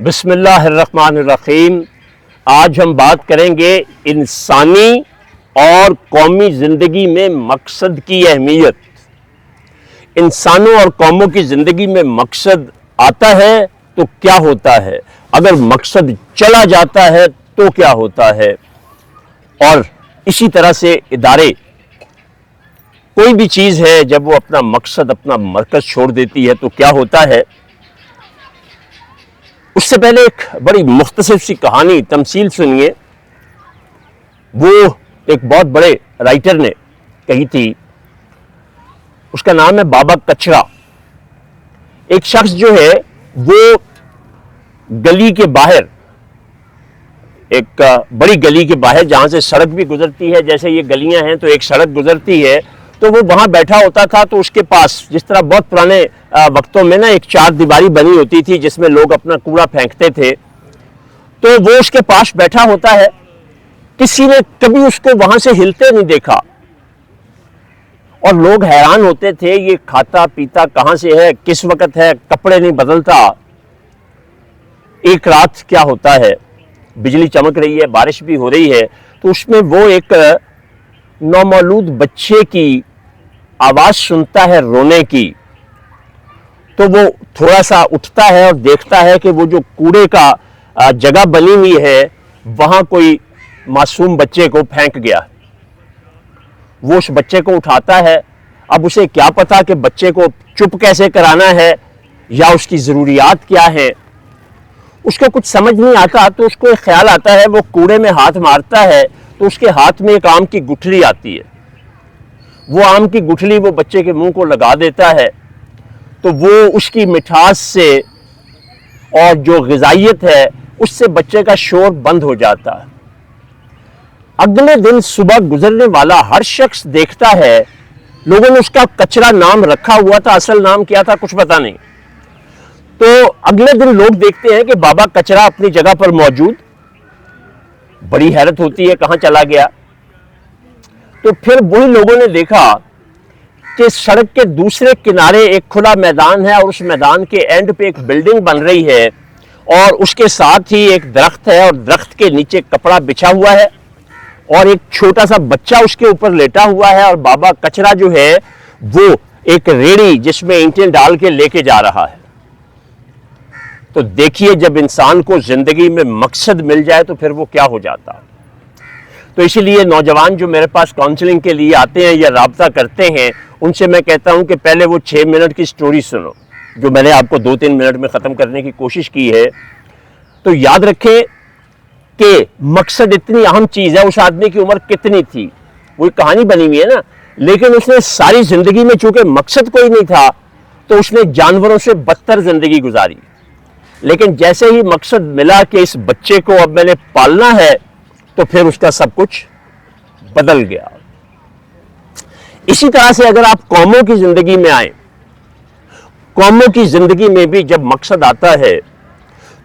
بسم اللہ الرحمن الرحیم۔ آج ہم بات کریں گے انسانی اور قومی زندگی میں مقصد کی اہمیت۔ انسانوں اور قوموں کی زندگی میں مقصد آتا ہے تو کیا ہوتا ہے، اگر مقصد چلا جاتا ہے تو کیا ہوتا ہے، اور اسی طرح سے ادارے، کوئی بھی چیز ہے جب وہ اپنا مقصد، اپنا مرکز چھوڑ دیتی ہے تو کیا ہوتا ہے۔ اس سے پہلے ایک بڑی مختصر سی کہانی، تمثیل سنیے۔ وہ ایک بہت بڑے رائٹر نے کہی تھی، اس کا نام ہے بابا کچرا۔ ایک شخص جو ہے وہ گلی کے باہر، ایک بڑی گلی کے باہر جہاں سے سڑک بھی گزرتی ہے، جیسے یہ گلیاں ہیں تو ایک سڑک گزرتی ہے، تو وہ وہاں بیٹھا ہوتا تھا۔ تو اس کے پاس، جس طرح بہت پرانے وقتوں میں نا ایک چار دیواری بنی ہوتی تھی جس میں لوگ اپنا کوڑا پھینکتے تھے، تو وہ اس کے پاس بیٹھا ہوتا ہے۔ کسی نے کبھی اس کو وہاں سے ہلتے نہیں دیکھا، اور لوگ حیران ہوتے تھے، یہ کھاتا پیتا کہاں سے ہے، کس وقت ہے، کپڑے نہیں بدلتا۔ ایک رات کیا ہوتا ہے، بجلی چمک رہی ہے، بارش بھی ہو رہی ہے، تو اس میں وہ ایک نومولود بچے کی آواز سنتا ہے رونے کی۔ تو وہ تھوڑا سا اٹھتا ہے اور دیکھتا ہے کہ وہ جو کوڑے کا جگہ بنی ہوئی ہے وہاں کوئی معصوم بچے کو پھینک گیا۔ وہ اس بچے کو اٹھاتا ہے۔ اب اسے کیا پتا کہ بچے کو چپ کیسے کرانا ہے یا اس کی ضروریات کیا ہیں، اس کو کچھ سمجھ نہیں آتا۔ تو اس کو ایک خیال آتا ہے، وہ کوڑے میں ہاتھ مارتا ہے تو اس کے ہاتھ میں ایک آم کی گٹھلی آتی ہے۔ وہ آم کی گٹھلی وہ بچے کے منہ کو لگا دیتا ہے، تو وہ اس کی مٹھاس سے اور جو غذائیت ہے اس سے بچے کا شور بند ہو جاتا ہے۔ اگلے دن صبح گزرنے والا ہر شخص دیکھتا ہے، لوگوں نے اس کا کچرا نام رکھا ہوا تھا، اصل نام کیا تھا کچھ پتا نہیں۔ تو اگلے دن لوگ دیکھتے ہیں کہ بابا کچرا اپنی جگہ پر موجود، بڑی حیرت ہوتی ہے کہاں چلا گیا۔ تو پھر وہی لوگوں نے دیکھا کہ سڑک کے دوسرے کنارے ایک کھلا میدان ہے، اور اس میدان کے اینڈ پہ ایک بلڈنگ بن رہی ہے، اور اس کے ساتھ ہی ایک درخت ہے، اور درخت کے نیچے کپڑا بچھا ہوا ہے، اور ایک چھوٹا سا بچہ اس کے اوپر لیٹا ہوا ہے، اور بابا کچرا جو ہے وہ ایک ریڑھی جس میں اینٹیں ڈال کے لے کے جا رہا ہے۔ تو دیکھیے، جب انسان کو زندگی میں مقصد مل جائے تو پھر وہ کیا ہو جاتا۔ تو اسی لیے نوجوان جو میرے پاس کاؤنسلنگ کے لیے آتے ہیں یا رابطہ کرتے ہیں، ان سے میں کہتا ہوں کہ پہلے وہ 6 منٹ کی سٹوری سنو، جو میں نے آپ کو 2-3 منٹ میں ختم کرنے کی کوشش کی ہے۔ تو یاد رکھیں کہ مقصد اتنی اہم چیز ہے۔ اس آدمی کی عمر کتنی تھی، وہ ایک کہانی بنی ہوئی ہے نا، لیکن اس نے ساری زندگی میں چونکہ مقصد کوئی نہیں تھا تو اس نے جانوروں سے بدتر زندگی گزاری۔ لیکن جیسے ہی مقصد ملا کہ اس بچے کو اب میں نے پالنا ہے، تو پھر اس کا سب کچھ بدل گیا۔ اسی طرح سے اگر آپ قوموں کی زندگی میں آئیں، قوموں کی زندگی میں بھی جب مقصد آتا ہے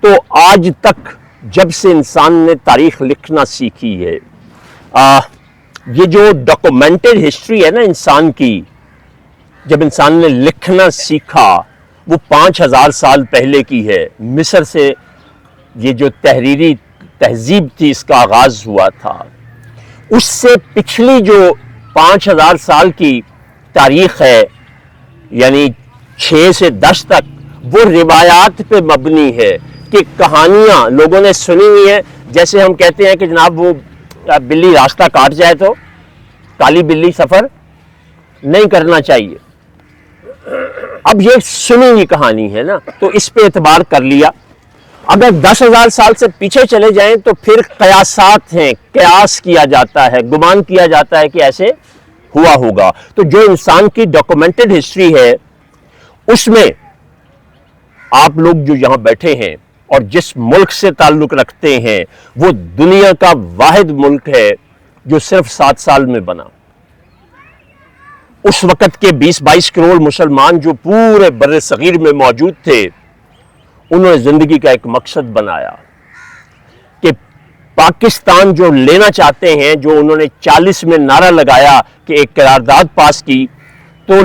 تو آج تک جب سے انسان نے تاریخ لکھنا سیکھی ہے، یہ جو ڈاکومنٹڈ ہسٹری ہے نا انسان کی، جب انسان نے لکھنا سیکھا وہ 5000 سال پہلے کی ہے۔ مصر سے یہ جو تحریری تہذیب تھی اس کا آغاز ہوا تھا۔ اس سے پچھلی جو 5000 سال کی تاریخ ہے، یعنی 6 سے 10 تک، وہ روایات پہ مبنی ہے کہ کہانیاں لوگوں نے سنی ہوئی ہیں۔ جیسے ہم کہتے ہیں کہ جناب وہ بلی راستہ کاٹ جائے تو کالی بلی سفر نہیں کرنا چاہیے۔ اب یہ سنی ہوئی کہانی ہے نا، تو اس پہ اعتبار کر لیا۔ اگر 10,000 سال سے پیچھے چلے جائیں تو پھر قیاسات ہیں، قیاس کیا جاتا ہے، گمان کیا جاتا ہے کہ ایسے ہوا ہوگا۔ تو جو انسان کی ڈاکومنٹڈ ہسٹری ہے، اس میں آپ لوگ جو یہاں بیٹھے ہیں اور جس ملک سے تعلق رکھتے ہیں، وہ دنیا کا واحد ملک ہے جو صرف 7 سال میں بنا۔ اس وقت کے 20-22 کروڑ مسلمان جو پورے بر صغیر میں موجود تھے، انہوں نے زندگی کا ایک مقصد بنایا کہ پاکستان جو لینا چاہتے ہیں، جو انہوں نے 40 میں نعرہ لگایا کہ ایک قرارداد پاس کی، تو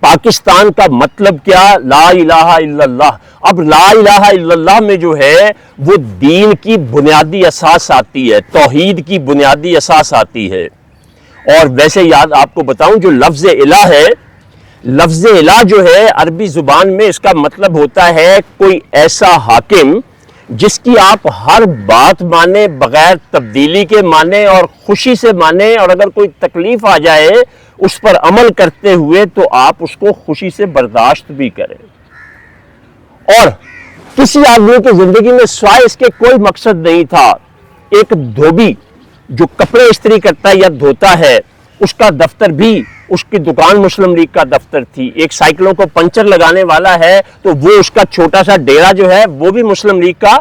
پاکستان کا مطلب کیا؟ لا الہ الا اللہ، اب لا الہ الا اللہ میں جو ہے وہ دین کی بنیادی اساس آتی ہے، توحید کی بنیادی اساس آتی ہے۔ اور ویسے یاد آپ کو بتاؤں، جو لفظ الہ ہے، لفظ الہ جو ہے عربی زبان میں اس کا مطلب ہوتا ہے کوئی ایسا حاکم جس کی آپ ہر بات مانیں، بغیر تبدیلی کے مانیں اور خوشی سے مانیں، اور اگر کوئی تکلیف آ جائے اس پر عمل کرتے ہوئے تو آپ اس کو خوشی سے برداشت بھی کریں۔ اور کسی آدمی کی زندگی میں سوائے اس کے کوئی مقصد نہیں تھا۔ ایک دھوبی جو کپڑے استری کرتا ہے یا دھوتا ہے، اس کا دفتر بھی، اس کی دکان مسلم لیگ کا دفتر تھی۔ ایک سائیکلوں کو پنچر لگانے والا ہے تو وہ اس کا چھوٹا سا ڈیرا جو ہے وہ بھی مسلم لیگ کا۔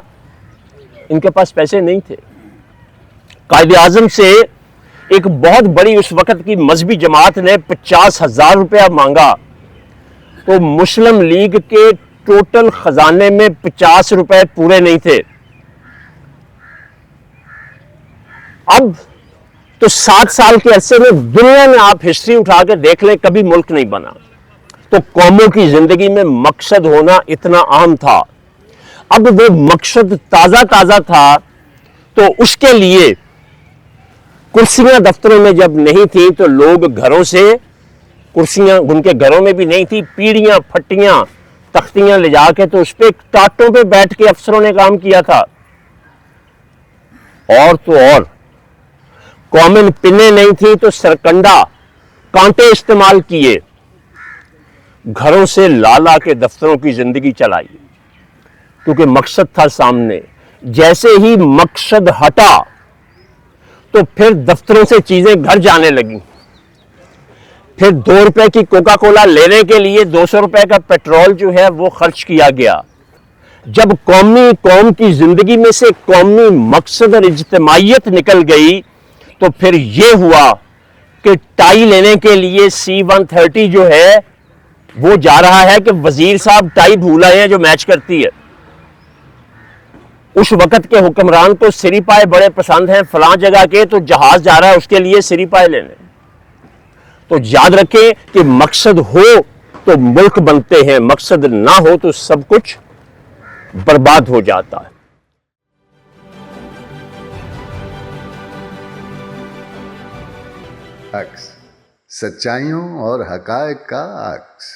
ان کے پاس پیسے نہیں تھے، قائد اعظم سے ایک بہت بڑی اس وقت کی مذہبی جماعت نے 50,000 روپیہ مانگا تو مسلم لیگ کے ٹوٹل خزانے میں 50 روپے پورے نہیں تھے۔ اب تو 7 سال کے عرصے میں دنیا میں آپ ہسٹری اٹھا کے دیکھ لیں، کبھی ملک نہیں بنا۔ تو قوموں کی زندگی میں مقصد ہونا اتنا عام تھا۔ اب وہ مقصد تازہ تازہ تھا تو اس کے لیے کرسیاں دفتروں میں جب نہیں تھیں تو لوگ گھروں سے کرسیاں، ان کے گھروں میں بھی نہیں تھی، پیڑیاں، پھٹیاں، تختیاں لے جا کے تو اس پہ ٹاٹوں پہ بیٹھ کے افسروں نے کام کیا تھا۔ اور تو اور کامن پنیں نہیں تھی تو سرکنڈا، کانٹے استعمال کیے، گھروں سے لالا کے دفتروں کی زندگی چلائی، کیونکہ مقصد تھا سامنے۔ جیسے ہی مقصد ہٹا تو پھر دفتروں سے چیزیں گھر جانے لگیں۔ پھر 2 روپے کی کوکا کولا لینے کے لیے 200 روپے کا پیٹرول جو ہے وہ خرچ کیا گیا۔ جب قوم کی زندگی میں سے قومی مقصد اور اجتماعیت نکل گئی تو پھر یہ ہوا کہ ٹائی لینے کے لیے C-130 جو ہے وہ جا رہا ہے کہ وزیر صاحب ٹائی بھول آئے ہیں جو میچ کرتی ہے۔ اس وقت کے حکمران کو سری پائے بڑے پسند ہیں فلاں جگہ کے، تو جہاز جا رہا ہے اس کے لیے سری پائے لینے۔ تو یاد رکھیں کہ مقصد ہو تو ملک بنتے ہیں، مقصد نہ ہو تو سب کچھ برباد ہو جاتا ہے۔ عکس، سچائیوں اور حقائق کا عکس۔